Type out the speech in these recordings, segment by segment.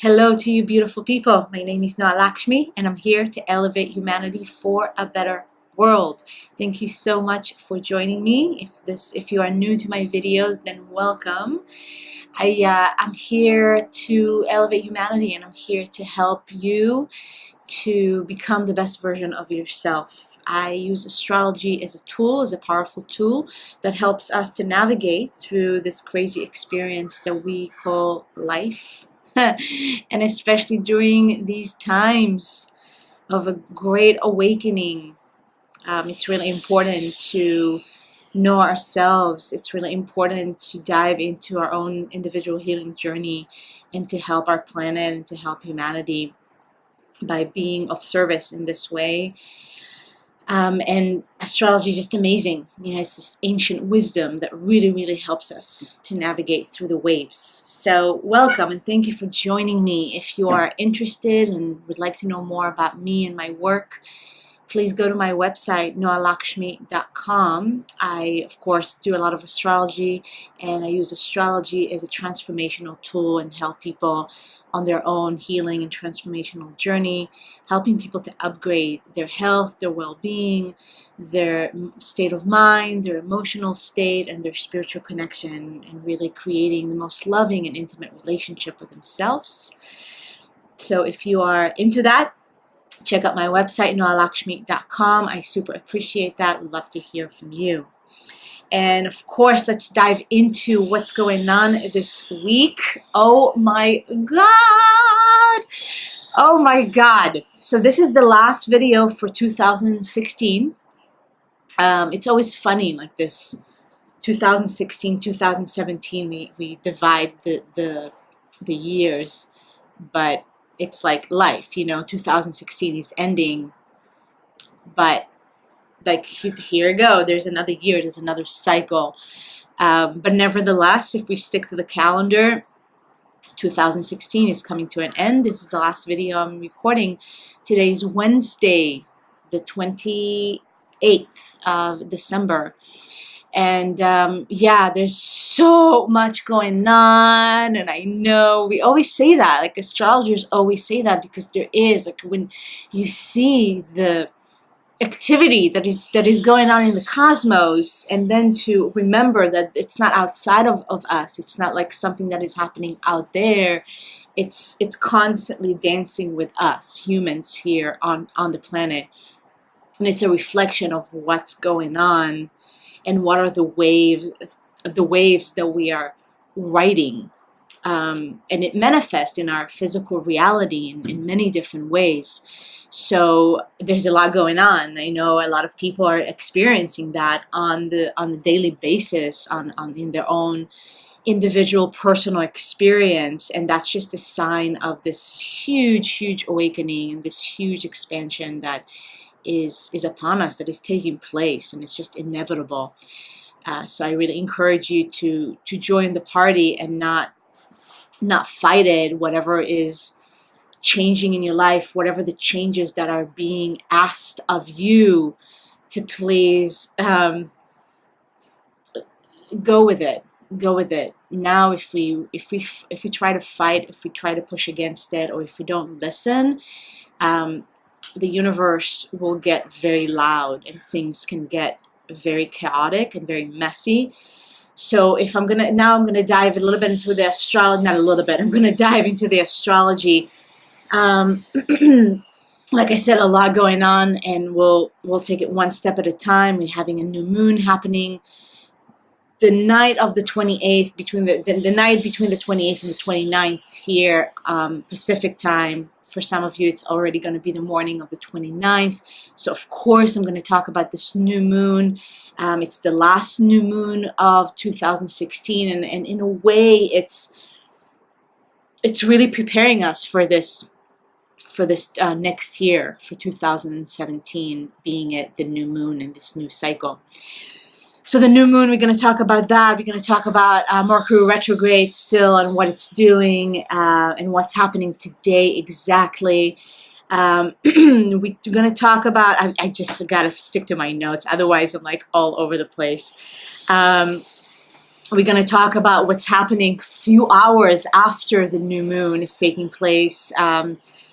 Hello to you beautiful people. My name is Noa Lakshmi and I'm here to elevate humanity for a better world. Thank you so much for joining me. If you are new to my videos, then welcome. I'm here to elevate humanity and I'm here to help you to become the best version of yourself. I use astrology as a tool, as a powerful tool that helps us to navigate through this crazy experience that we call life. And especially during these times of a great awakening, it's really important to know ourselves. It's really important to dive into our own individual healing journey and to help our planet and to help humanity by being of service in this way. And astrology is just amazing. It's this ancient wisdom that really helps us to navigate through the waves. So welcome and thank you for joining me. If you are interested and would like to know more about me and my work, please go to my website, noalakshmi.com. I, of course, do a lot of astrology, and I use astrology as a transformational tool and help people on their own healing and transformational journey, helping people to upgrade their health, their well-being, their state of mind, their emotional state, and their spiritual connection, and really creating the most loving and intimate relationship with themselves. So if you are into that, check out my website, noalakshmi.com. I super appreciate that. Would love to hear from you. And of course, let's dive into what's going on this week. Oh my God. Oh my God. So this is the last video for 2016. It's always funny like this. 2016, 2017, we divide the years, but it's like life, 2016 is ending, but like here we go, there's another year, there's another cycle. But nevertheless, if we stick to the calendar, 2016 is coming to an end. This is the last video I'm recording. Today's Wednesday, the 28th of December. And yeah, there's so much going on, and I know we always say that, like astrologers always say that, because there is, like, when you see the activity that is going on in the cosmos, and then to remember that it's not outside of us, it's not like something that is happening out there, it's constantly dancing with us humans here on the planet, and it's a reflection of what's going on and what are the waves that we are riding. And it manifests in our physical reality in many different ways. So there's a lot going on. I know a lot of people are experiencing that on the daily basis, in their own individual personal experience, and that's just a sign of this huge awakening and this huge expansion that is upon us, that is taking place, and it's just inevitable. So I really encourage you to join the party and not fight it. Whatever is changing in your life, whatever the changes that are being asked of you, to please go with it. Now, if we try to fight, if we try to push against it, or if we don't listen, the universe will get very loud and things can get very chaotic and very messy. So if I'm gonna dive a little bit into the astrology, not a little bit, I'm gonna dive into the astrology. Like I said, a lot going on, and we'll take it one step at a time. We're having a new moon happening the night of the 28th, between the night between the 28th and the 29th here, Pacific time. For some of you, it's already going to be the morning of the 29th. So of course, I'm going to talk about this new moon. It's the last new moon of 2016, and in a way, it's really preparing us for this next year, for 2017, being the new moon and this new cycle. So the new moon, we're going to talk about that. We're going to talk about Mercury retrograde still, and what it's doing, and what's happening today exactly. We're going to talk about, I just got to stick to my notes, otherwise I'm like all over the place. We're going to talk about what's happening few hours after the new moon is taking place,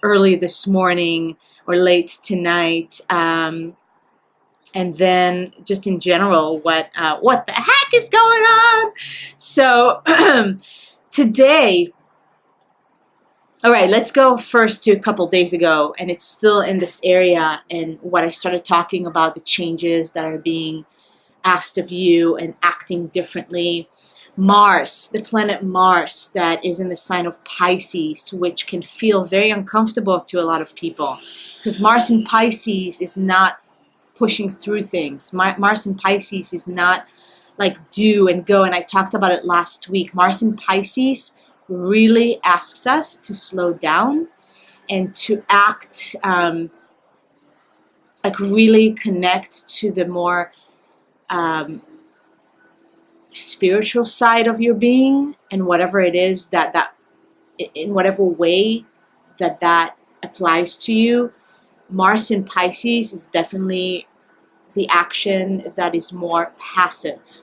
early this morning or late tonight. And then just in general, what the heck is going on? So today, all right, let's go first to a couple days ago, and it's still in this area, and what I started talking about, the changes that are being asked of you and acting differently. Mars, the planet Mars, that is in the sign of Pisces, which can feel very uncomfortable to a lot of people, because Mars in Pisces is not pushing through things. Mars in Pisces is not like do and go, and I talked about it last week. Mars in Pisces really asks us to slow down and to act, like really connect to the more spiritual side of your being, and whatever it is that in whatever way that applies to you. Mars in Pisces is definitely the action that is more passive,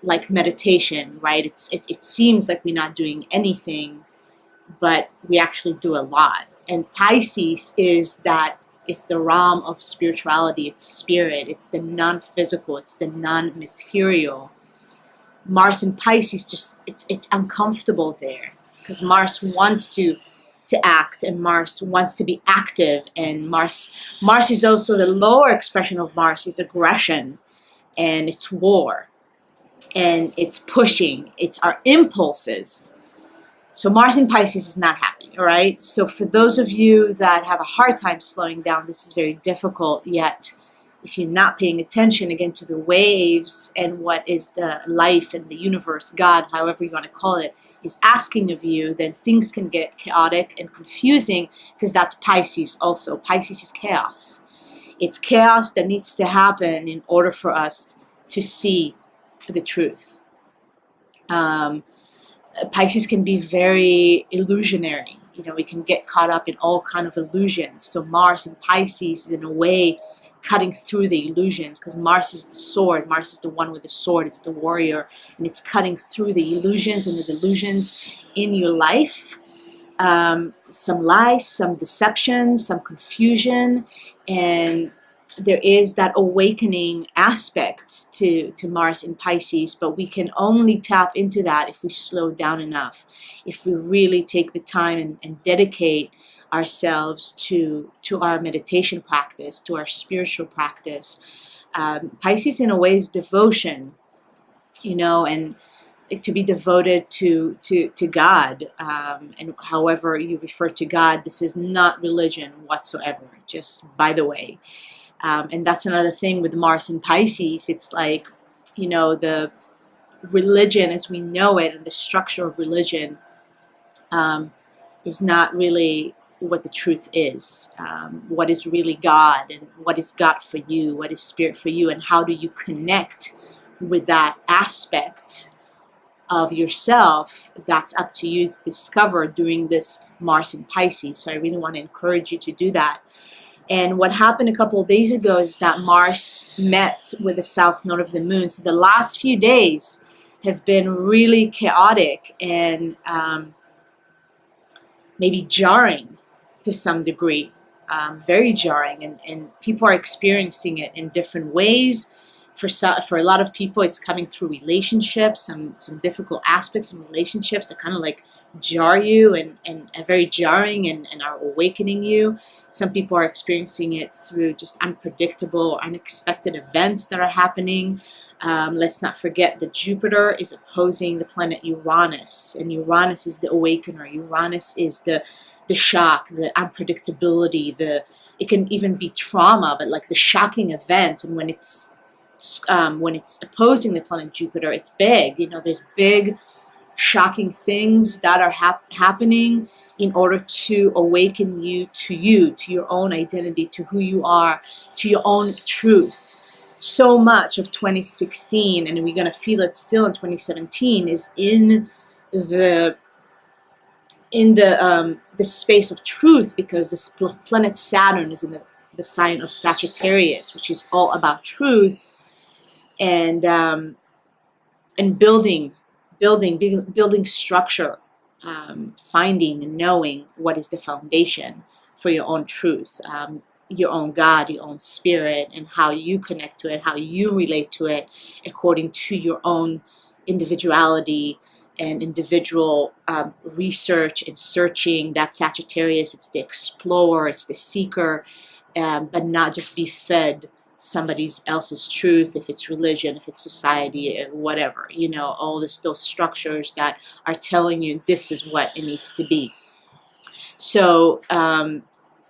like meditation, right? It seems like we're not doing anything, but we actually do a lot. And Pisces is that it's the realm of spirituality, it's spirit, it's the non-physical, it's the non-material. Mars in Pisces, just it's uncomfortable there, because Mars wants to act, and Mars wants to be active, and Mars is also the lower expression of Mars is aggression, and it's war, and it's pushing, it's our impulses. So Mars in Pisces is not happy, all right? So for those of you that have a hard time slowing down, this is very difficult, yet if you're not paying attention, again, to the waves and what is the life and the universe, God, however you want to call it, is asking of you, then things can get chaotic and confusing, because that's Pisces also. Pisces is chaos. It's chaos that needs to happen in order for us to see the truth. Pisces can be very illusionary. You know, we can get caught up in all kind of illusions. So Mars in Pisces is in a way cutting through the illusions, because Mars is the sword. Mars is the one with the sword. It's the warrior, and it's cutting through the illusions and the delusions in your life. Some lies, some deception, some confusion, and there is that awakening aspect to Mars in Pisces, but we can only tap into that if we slow down enough, if we really take the time and dedicate ourselves to our meditation practice, to our spiritual practice. Pisces in a way is devotion, you know, and to be devoted to God, and however you refer to God, this is not religion whatsoever, just by the way. And that's another thing with Mars in Pisces. It's like, you know, the religion as we know it and the structure of religion is not really what the truth is. What is really God, and what is God for you, what is spirit for you, and how do you connect with that aspect of yourself? That's up to you to discover during this Mars in Pisces. So I really want to encourage you to do that. And what happened a couple of days ago is that Mars met with the south node of the moon. So the last few days have been really chaotic and maybe jarring to some degree, very jarring, and people are experiencing it in different ways. For a lot of people, it's coming through relationships, some difficult aspects in relationships that kind of like jar you and are very jarring and are awakening you. Some people are experiencing it through just unpredictable or unexpected events that are happening. Let's not forget that Jupiter is opposing the planet Uranus, and Uranus is the awakener. Uranus is the shock, the unpredictability, it can even be trauma, but like the shocking event. And when it's opposing the planet Jupiter, it's big. You know, there's big, shocking things that are happening in order to awaken you, to your own identity, to who you are, to your own truth. So much of 2016, and we're going to feel it still in 2017, is in the space of truth, because this planet Saturn is in the sign of Sagittarius, which is all about truth. And and building structure, finding and knowing what is the foundation for your own truth, your own God, your own spirit, and how you connect to it, how you relate to it according to your own individuality and individual research and searching. That Sagittarius, it's the explorer, it's the seeker, but not just be fed somebody else's truth, if it's religion, if it's society, whatever, all those structures that are telling you this is what it needs to be. So,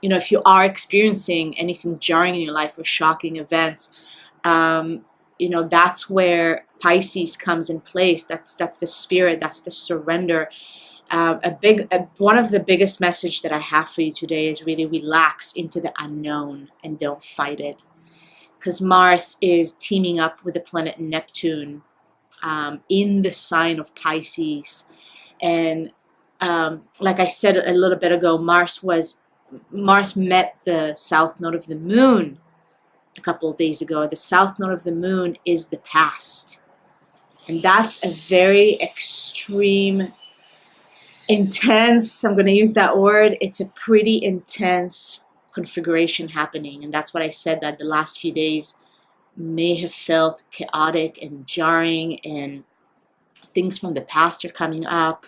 if you are experiencing anything jarring in your life or shocking events, that's where Pisces comes in place. That's the spirit, that's the surrender. One of the biggest message that I have for you today is really relax into the unknown and don't fight it. Because Mars is teaming up with the planet Neptune in the sign of Pisces. And like I said a little bit ago, Mars met the south node of the moon a couple of days ago. The south node of the moon is the past. And that's a very extreme, intense, I'm going to use that word, it's a pretty intense configuration happening. And that's what I said, that the last few days may have felt chaotic and jarring, and things from the past are coming up,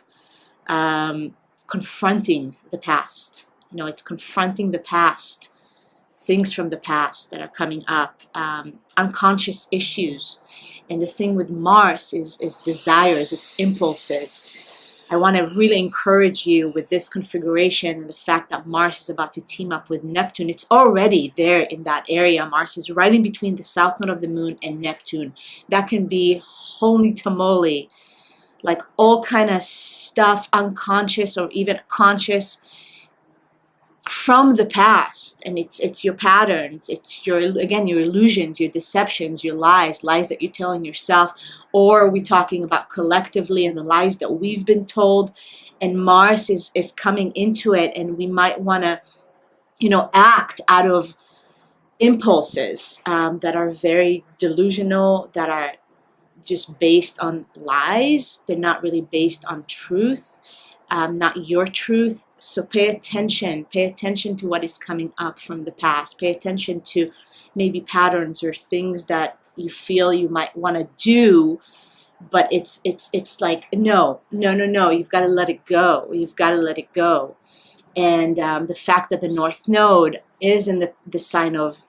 confronting the past. It's confronting the past, things from the past that are coming up, unconscious issues. And the thing with Mars is desires, it's impulses. I want to really encourage you with this configuration and the fact that Mars is about to team up with Neptune. It's already there in that area. Mars is right in between the south node of the moon and Neptune. That can be holy tamale, like all kind of stuff, unconscious or even conscious, from the past. And it's your patterns, it's your illusions, your deceptions, your lies that you're telling yourself, or we're talking about collectively and the lies that we've been told. And Mars is coming into it, and we might want to act out of impulses that are very delusional, that are just based on lies. They're not really based on truth, not your truth. So pay attention to what is coming up from the past. Pay attention to maybe patterns or things that you feel you might want to do, but it's like, no, you've got to let it go. And the fact that the North Node is in the sign of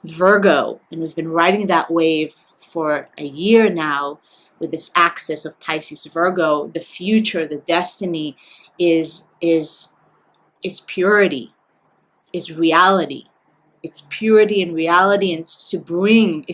Virgo, and we've been riding that wave for a year now with this axis of Pisces Virgo, the future, the destiny is purity, is reality. It's purity and reality, and it's to bring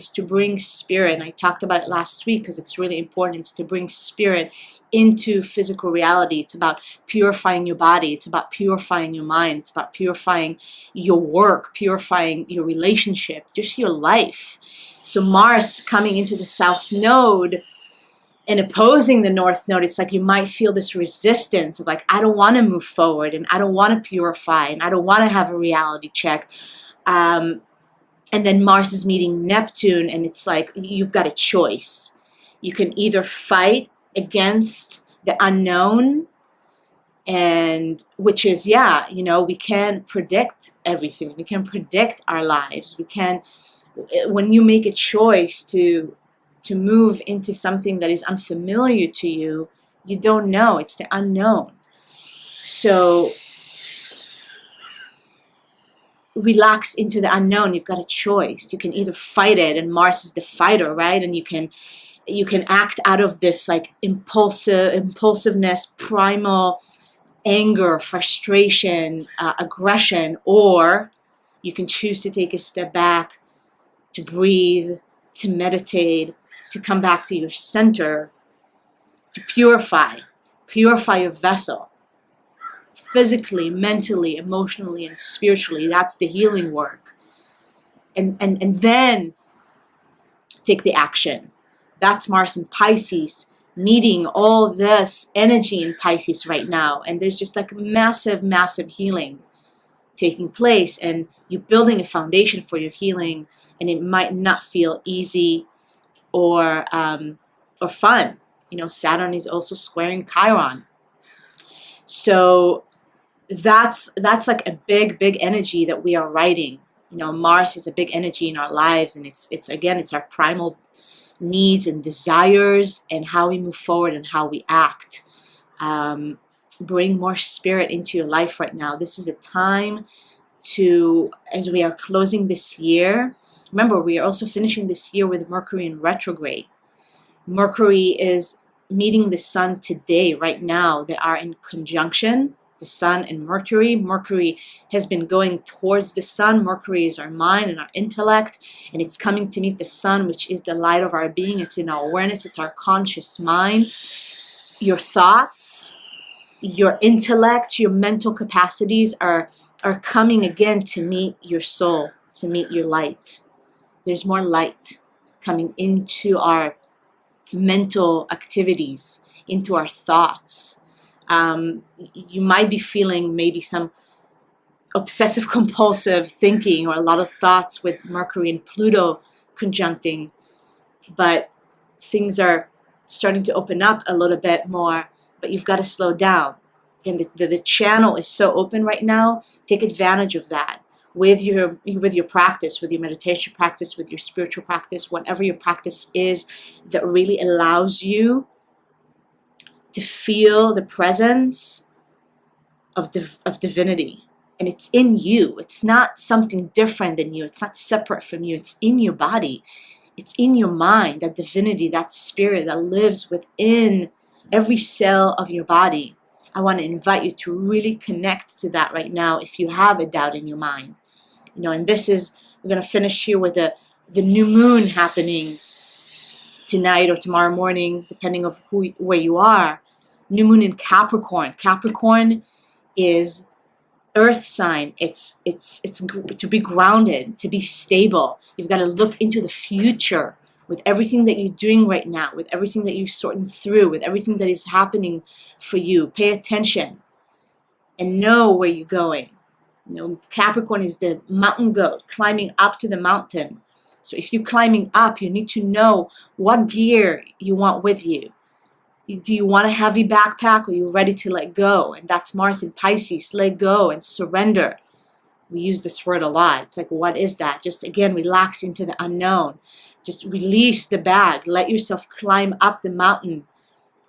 spirit. And I talked about it last week because it's really important. It's to bring spirit into physical reality. It's about purifying your body. It's about purifying your mind. It's about purifying your work, purifying your relationship, just your life. So Mars coming into the South Node and opposing the North Node, it's like you might feel this resistance of like, I don't want to move forward, and I don't want to purify, and I don't want to have a reality check. And then Mars is meeting Neptune, and it's like you've got a choice. You can either fight against the unknown, and which is, we can't predict everything. We can predict our lives. We can, when you make a choice to move into something that is unfamiliar to you, you don't know. It's the unknown. So relax into the unknown. You've got a choice. You can either fight it, and Mars is the fighter, right? And you can act out of this like impulsiveness, primal anger, frustration, aggression, or you can choose to take a step back, to breathe, to meditate, to come back to your center, to purify your vessel. Physically, mentally, emotionally, and spiritually. That's the healing work. And then take the action. That's Mars and Pisces meeting all this energy in Pisces right now. And there's just like massive, massive healing taking place. And you're building a foundation for your healing. And it might not feel easy or or fun. You know, Saturn is also squaring Chiron. So that's like a big energy that we are riding. You know, Mars is a big energy in our lives, and it's again, it's our primal needs and desires and how we move forward and how we act. Bring more spirit into your life right now. This is a time to, as we are closing this year, remember, we are also finishing this year with Mercury in retrograde. Mercury is meeting the sun today, right now. They are in conjunction, the sun and Mercury. Mercury has been going towards the sun. Mercury is our mind and our intellect, and it's coming to meet the sun, which is the light of our being. It's in our awareness. It's our conscious mind. Your thoughts, your intellect, your mental capacities are coming again to meet your soul, to meet your light. There's more light coming into our mental activities, into our thoughts. You might be feeling maybe some obsessive compulsive thinking or a lot of thoughts with Mercury and Pluto conjuncting, but things are starting to open up a little bit more, but you've got to slow down. And the channel is so open right now. Take advantage of that with your practice, with your meditation practice, with your spiritual practice, whatever your practice is that really allows you to feel the presence of divinity. And it's in you. It's not something different than you. It's not separate from you. It's in your body. It's in your mind, that divinity, that spirit that lives within every cell of your body. I want to invite you to really connect to that right now if you have a doubt in your mind. You know, and this is, we're going to finish here with the new moon happening tonight or tomorrow morning, depending on where you are. New moon in Capricorn. Capricorn is earth sign. It's to be grounded, to be stable. You've got to look into the future with everything that you're doing right now, with everything that you're sorting through, with everything that is happening for you. Pay attention and know where you're going. You know, Capricorn is the mountain goat climbing up to the mountain. So if you're climbing up, you need to know what gear you want with you. Do you want a heavy backpack, or are you ready to let go? And that's Mars in Pisces. Let go and surrender. We use this word a lot. It's like, what is that? Just again, relax into the unknown. Just release the bag. Let yourself climb up the mountain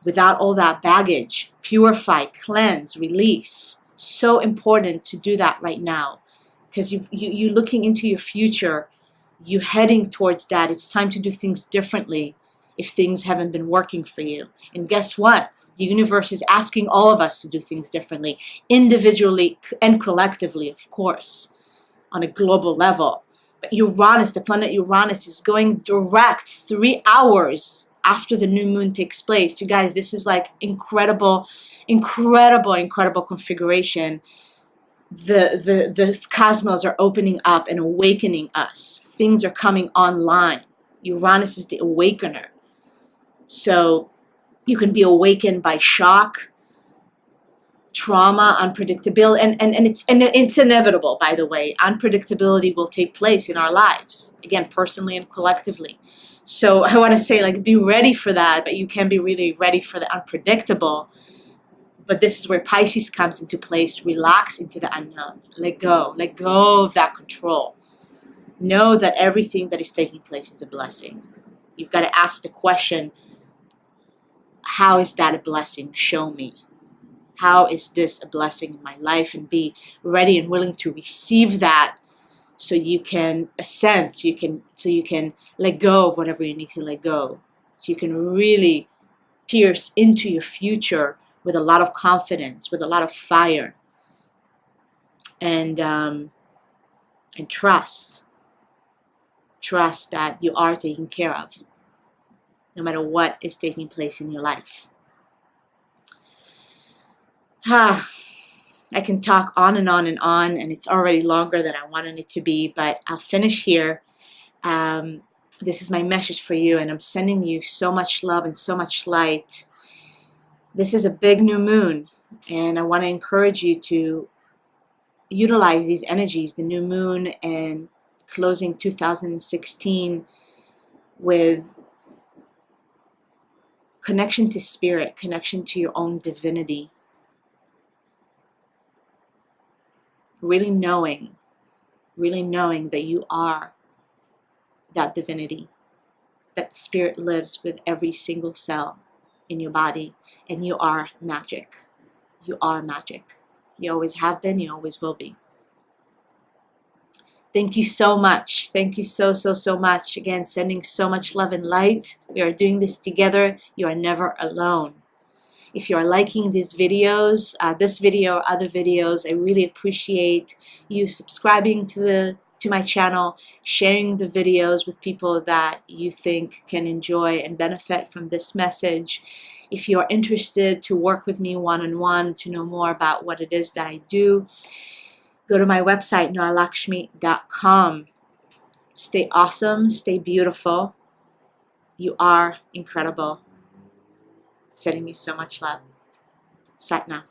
without all that baggage. Purify, cleanse, release. So important to do that right now, because you're looking into your future. You're heading towards that. It's time to do things differently if things haven't been working for you. And guess what? The universe is asking all of us to do things differently, individually and collectively, of course, on a global level. But Uranus, the planet Uranus, is going direct 3 hours after the new moon takes place. You guys, this is like incredible configuration. The cosmos are opening up and awakening us. Things are coming online. Uranus is the awakener. So you can be awakened by shock, trauma, unpredictability, and it's inevitable, by the way. Unpredictability will take place in our lives, again, personally and collectively. So I want to say, like, be ready for that, but you can be really ready for the unpredictable. But this is where Pisces comes into place. Relax into the unknown. Let go of that control. Know that everything that is taking place is a blessing. You've got to ask the question, how is that a blessing? Show me. How is this a blessing in my life? And be ready and willing to receive that, so you can ascend, so you can let go of whatever you need to let go. So you can really pierce into your future with a lot of confidence, with a lot of fire, and trust. Trust that you are taken care of, no matter what is taking place in your life. I can talk on and on and on, and it's already longer than I wanted it to be, but I'll finish here. This is my message for you, and I'm sending you so much love and so much light. This is a big new moon, and I want to encourage you to utilize these energies, the new moon and closing 2016 with connection to spirit, connection to your own divinity. Really knowing that you are that divinity, that spirit lives with every single cell in your body, and you are magic. You are magic. You always have been, you always will be. Thank you so much. Thank you so much. Again, sending so much love and light. We are doing this together. You are never alone. If you are liking these videos, this video or other videos, I really appreciate you subscribing to my channel, sharing the videos with people that you think can enjoy and benefit from this message. If you are interested to work with me one-on-one, to know more about what it is that I do, go to my website, noalakshmi.com. Stay awesome, stay beautiful. You are incredible. Sending you so much love. Sat Nam.